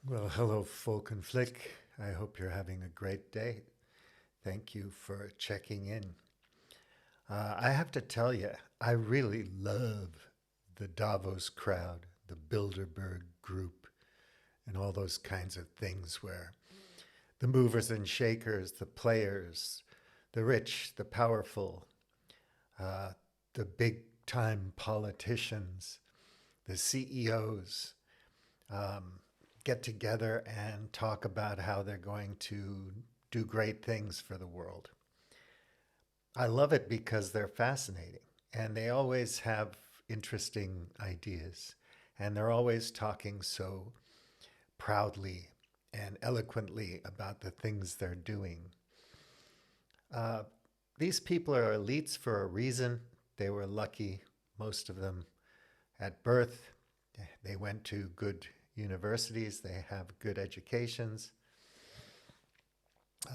Well, hello, Folk and Flick. I hope you're having a great day. Thank you for checking in. I have to tell you, I really love the Davos crowd, the Bilderberg group, and all those kinds of things where the movers and shakers, the players, the rich, the powerful, uh, the big time politicians, the CEOs, get together and talk about how they're going to do great things for the world. I love it because they're fascinating and they always have interesting ideas and they're always talking so proudly and eloquently about the things they're doing. Uh, these people are elites for a reason. They were lucky, most of them, at birth. They went to good universities, they have good educations.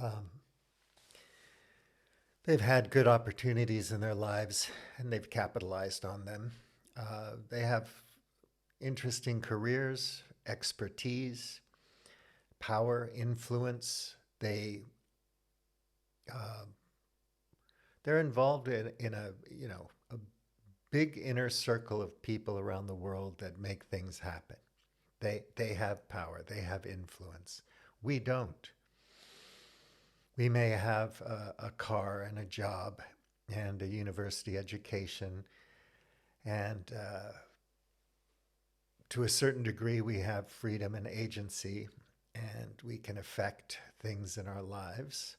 Um, they've had good opportunities in their lives and they've capitalized on them. They have interesting careers, expertise, power, influence. Uh, they're involved in a a big inner circle of people around the world that make things happen. They have power. They have influence. We don't. We may have a car and a job and a university education, and to a certain degree, we have freedom and agency, and we can affect things in our lives.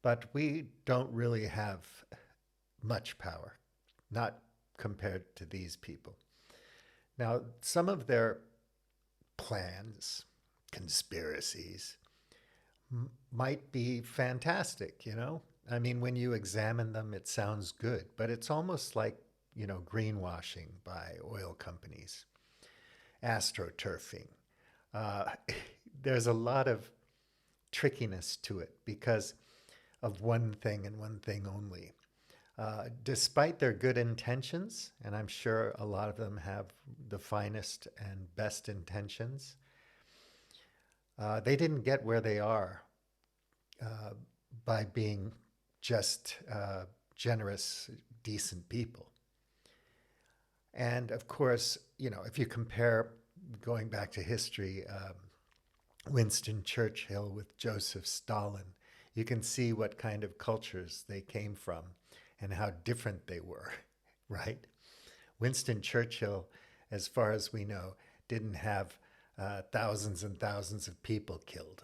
But we don't really have much power, not compared to these people. Now, some of their plans, conspiracies, might be fantastic, you know? I mean, when you examine them, it sounds good, but it's almost like, greenwashing by oil companies, astroturfing. Uh, there's a lot of trickiness to it because of one thing and one thing only. Despite their good intentions, and I'm sure a lot of them have the finest and best intentions, they didn't get where they are uh, by being just generous, decent people. And of course, if you compare, going back to history, Winston Churchill with Joseph Stalin, you can see what kind of cultures they came from and how different they were, right? Winston Churchill, as far as we know, didn't have thousands and thousands of people killed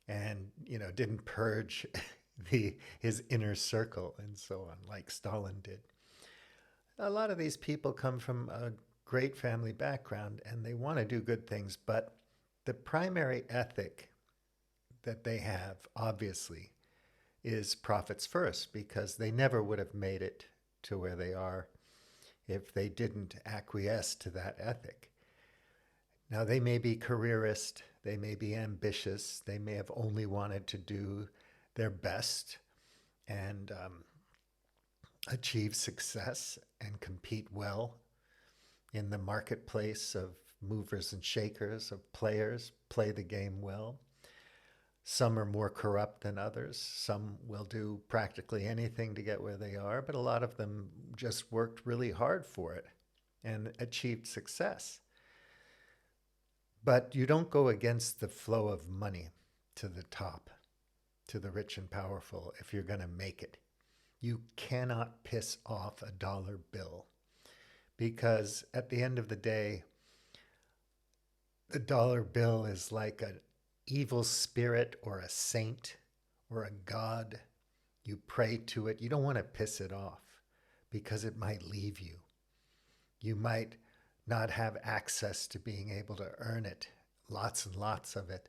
and didn't purge his inner circle and so on like Stalin did. A lot of these people come from a great family background and they want to do good things, but the primary ethic that they have, obviously, is profits first because they never would have made it to where they are if they didn't acquiesce to that ethic. Now, they may be careerist, they may be ambitious, they may have only wanted to do their best and achieve success and compete well in the marketplace of movers and shakers, of players, play the game well. Some are more corrupt than others. Some will do practically anything to get where they are, but a lot of them just worked really hard for it and achieved success. But you don't go against the flow of money to the top, to the rich and powerful, if you're going to make it. You cannot piss off a dollar bill because at the end of the day, the dollar bill is like an evil spirit or a saint or a god. You pray to it. You don't want to piss it off because it might leave you. You might not have access to being able to earn it, lots and lots of it.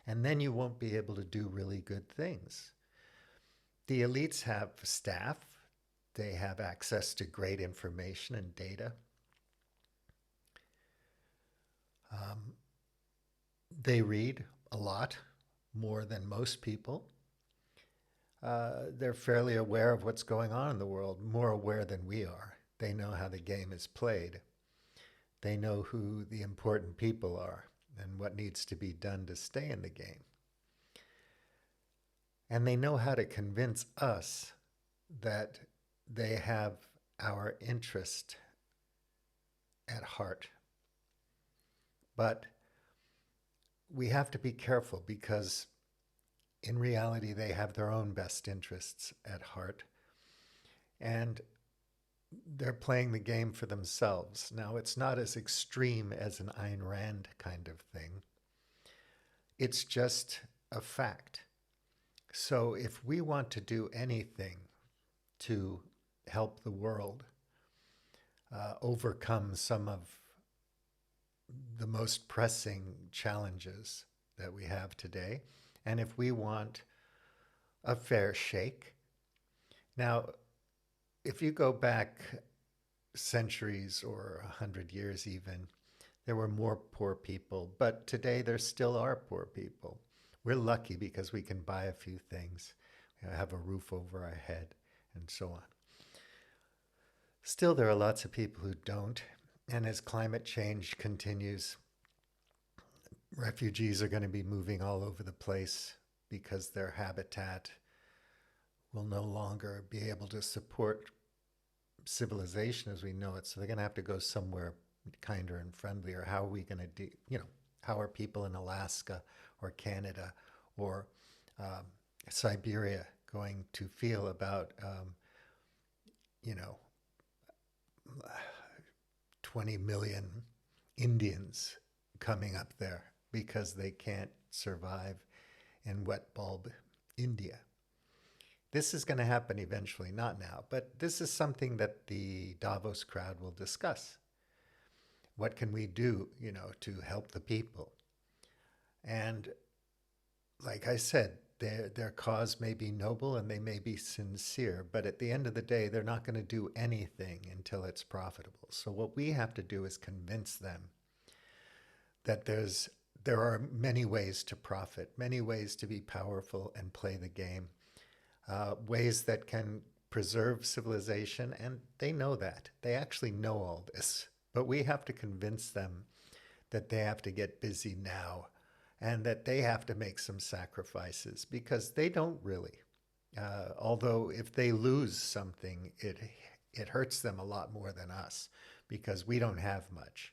And then you won't be able to do really good things. The elites have staff, they have access to great information and data. Um, they read a lot, more than most people. They're fairly aware of what's going on in the world, more aware than we are. They know how the game is played. They know who the important people are. and what needs to be done to stay in the game. And they know how to convince us that they have our interest at heart. But we have to be careful because in reality, they have their own best interests at heart. And they're playing the game for themselves. Now, it's not as extreme as an Ayn Rand kind of thing. It's just a fact. So if we want to do anything to help the world overcome some of the most pressing challenges that we have today, and if we want a fair shake. Now, if you go back centuries or 100 years even, there were more poor people, but today there still are poor people. We're lucky because we can buy a few things, have a roof over our head, and so on. Still, there are lots of people who don't, and as climate change continues, refugees are going to be moving all over the place because their habitat will no longer be able to support civilization as we know it. So they're going to have to go somewhere kinder and friendlier. How are we going to how are people in Alaska or Canada or Siberia going to feel about, 20 million Indians coming up there because they can't survive in wet bulb India? This is going to happen eventually, not now, but this is something that the Davos crowd will discuss. What can we do, to help the people? And like I said, their cause may be noble and they may be sincere, but at the end of the day, they're not going to do anything until it's profitable. So what we have to do is convince them that there are many ways to profit, many ways to be powerful and play the game, ways that can preserve civilization, and they know that. They actually know all this, but we have to convince them that they have to get busy now and that they have to make some sacrifices because they don't really. Although if they lose something, it hurts them a lot more than us because we don't have much.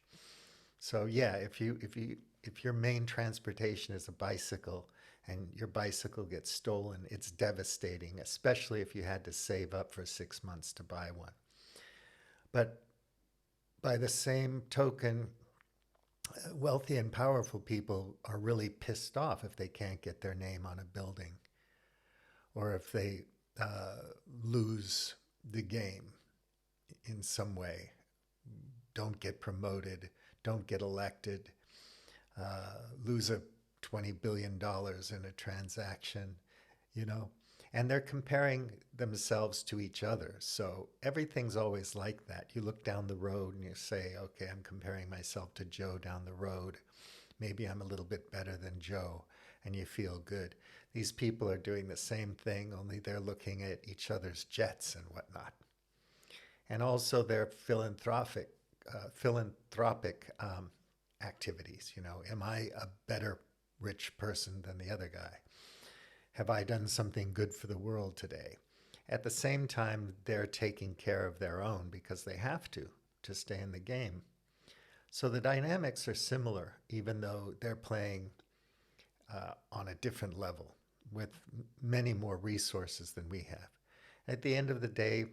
So yeah, if your main transportation is a bicycle and your bicycle gets stolen, it's devastating, especially if you had to save up for 6 months to buy one. But by the same token, wealthy and powerful people are really pissed off if they can't get their name on a building or if they lose the game in some way, don't get promoted, don't get elected, lose a $20 billion in a transaction, and they're comparing themselves to each other. So everything's always like that. You look down the road and you say, okay, I'm comparing myself to Joe down the road. Maybe I'm a little bit better than Joe, and you feel good. These people are doing the same thing, only they're looking at each other's jets and whatnot. And also their philanthropic activities. Am I a better rich person than the other guy? Have I done something good for the world today? At the same time, they're taking care of their own because they have to stay in the game. So the dynamics are similar, even though they're playing on a different level with many more resources than we have. At the end of the day,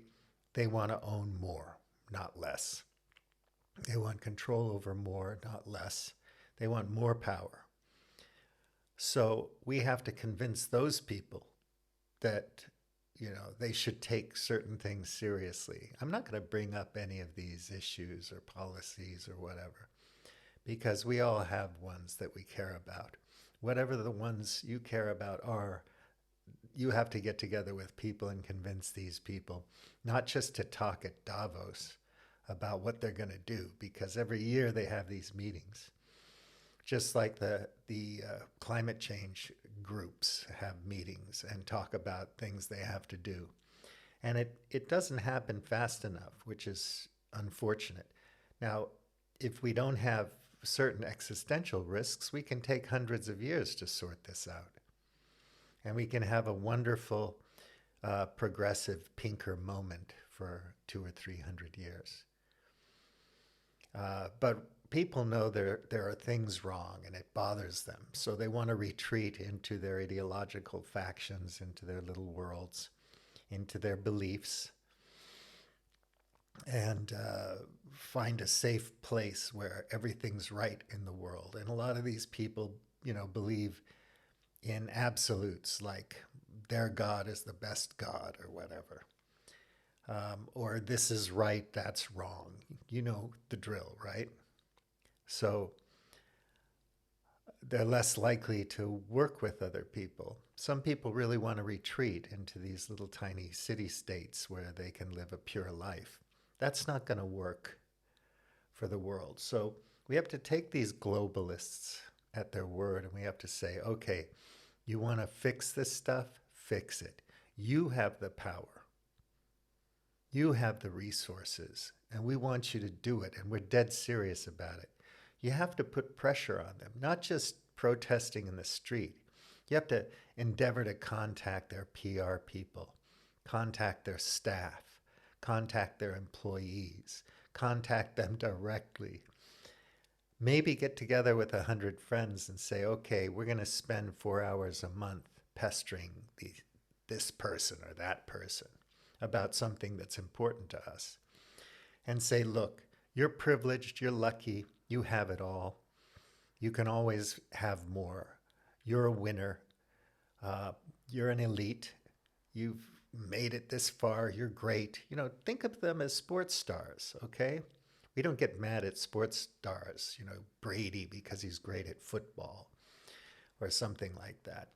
they want to own more, not less. They want control over more, not less. They want more power. So we have to convince those people that, they should take certain things seriously. I'm not going to bring up any of these issues or policies or whatever, because we all have ones that we care about. Whatever the ones you care about are, you have to get together with people and convince these people, not just to talk at Davos about what they're going to do, because every year they have these meetings. Just like the climate change groups have meetings and talk about things they have to do. And it doesn't happen fast enough, which is unfortunate. Now, if we don't have certain existential risks, we can take hundreds of years to sort this out. And we can have a wonderful, progressive, pinker moment for 200 or 300 years. But people know there are things wrong and it bothers them. So they want to retreat into their ideological factions, into their little worlds, into their beliefs, and find a safe place where everything's right in the world. And a lot of these people, believe in absolutes like their God is the best God or whatever. Or this is right, that's wrong. You know the drill, right? So they're less likely to work with other people. Some people really want to retreat into these little tiny city states where they can live a pure life. That's not going to work for the world. So we have to take these globalists at their word and we have to say, okay, you want to fix this stuff? Fix it. You have the power. You have the resources, and we want you to do it, and we're dead serious about it. You have to put pressure on them, not just protesting in the street. You have to endeavor to contact their PR people, contact their staff, contact their employees, contact them directly. Maybe get together with 100 friends and say, okay, we're going to spend 4 hours a month pestering this person or that person about something that's important to us. And say, look, you're privileged, you're lucky, you have it all. You can always have more. You're a winner. You're an elite. You've made it this far. You're great. Think of them as sports stars, okay? We don't get mad at sports stars, Brady because he's great at football or something like that.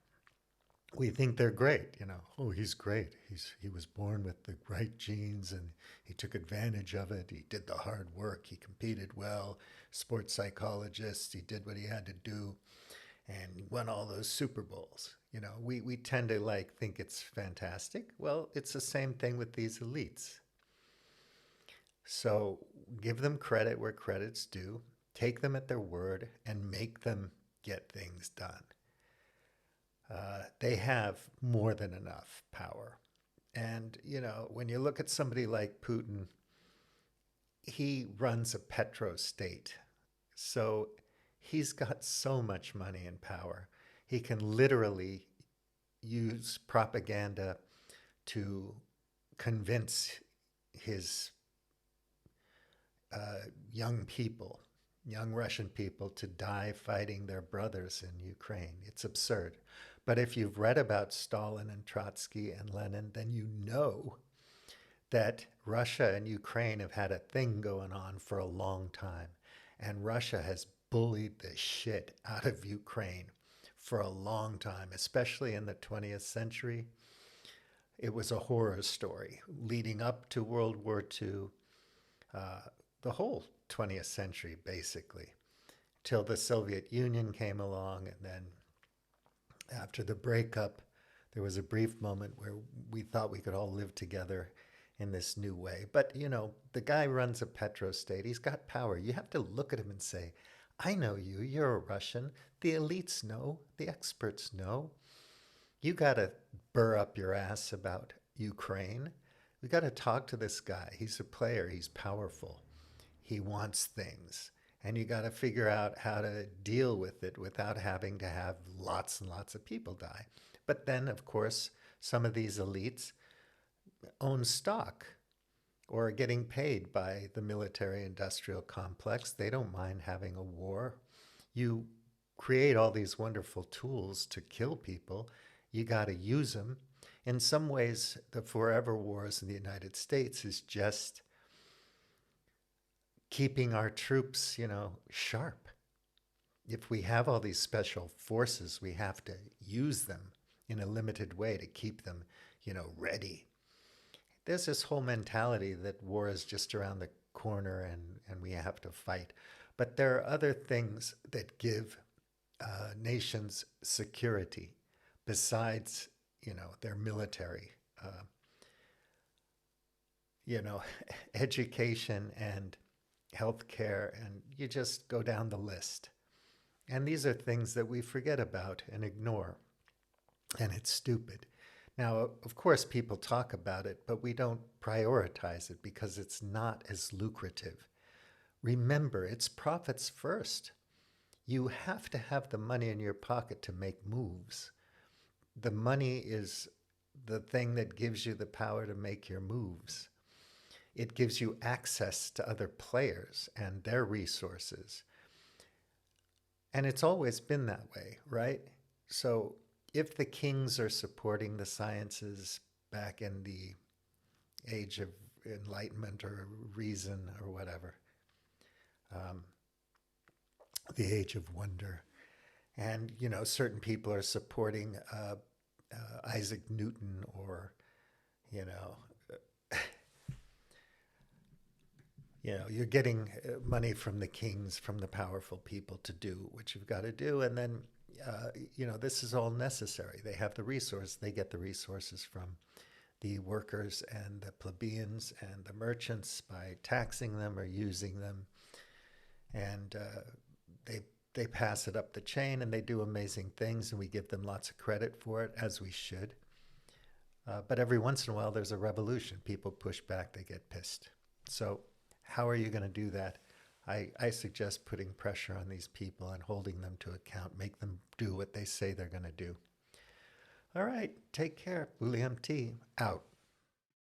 We think they're great, Oh, he's great. He was born with the right genes and he took advantage of it. He did the hard work. He competed well. Sports psychologist. He did what he had to do, and he won all those Super Bowls. We tend to think it's fantastic. Well, it's the same thing with these elites. So give them credit where credit's due. Take them at their word and make them get things done. They have more than enough power. And, when you look at somebody like Putin, he runs a petrostate. So he's got so much money and power. He can literally use propaganda to convince his young people, young Russian people, to die fighting their brothers in Ukraine. It's absurd. But if you've read about Stalin and Trotsky and Lenin, then you know that Russia and Ukraine have had a thing going on for a long time. And Russia has bullied the shit out of Ukraine for a long time, especially in the 20th century. It was a horror story leading up to World War II, the whole 20th century, basically, till the Soviet Union came along. And then after the breakup, there was a brief moment where we thought we could all live together in this new way. But, the guy runs a petrostate. He's got power. You have to look at him and say, I know you. You're a Russian. The elites know. The experts know. You got to burr up your ass about Ukraine. We got to talk to this guy. He's a player. He's powerful. He wants things. And you got to figure out how to deal with it without having to have lots and lots of people die. But then, of course, some of these elites own stock or are getting paid by the military-industrial complex. They don't mind having a war. You create all these wonderful tools to kill people. You got to use them. In some ways, the forever wars in the United States is just keeping our troops, sharp. If we have all these special forces, we have to use them in a limited way to keep them, ready. There's this whole mentality that war is just around the corner and we have to fight. But there are other things that give nations security besides, their military. Education and healthcare, and you just go down the list. And these are things that we forget about and ignore, and it's stupid. Now, of course, people talk about it, but we don't prioritize it because it's not as lucrative. Remember, it's profits first. You have to have the money in your pocket to make moves. The money is the thing that gives you the power to make your moves. It gives you access to other players and their resources. And it's always been that way, right? So if the kings are supporting the sciences back in the age of enlightenment or reason or whatever, um, the age of wonder, and certain people are supporting Isaac Newton, or you know you're getting money from the kings, from the powerful people to do what you've got to do. And then, this is all necessary. They have the resource. They get the resources from the workers and the plebeians and the merchants by taxing them or using them. And they pass it up the chain and they do amazing things, and we give them lots of credit for it, as we should. But every once in a while, there's a revolution. People push back, they get pissed. So how are you going to do that? I suggest putting pressure on these people and holding them to account, make them do what they say they're going to do. All right, take care. William T. out.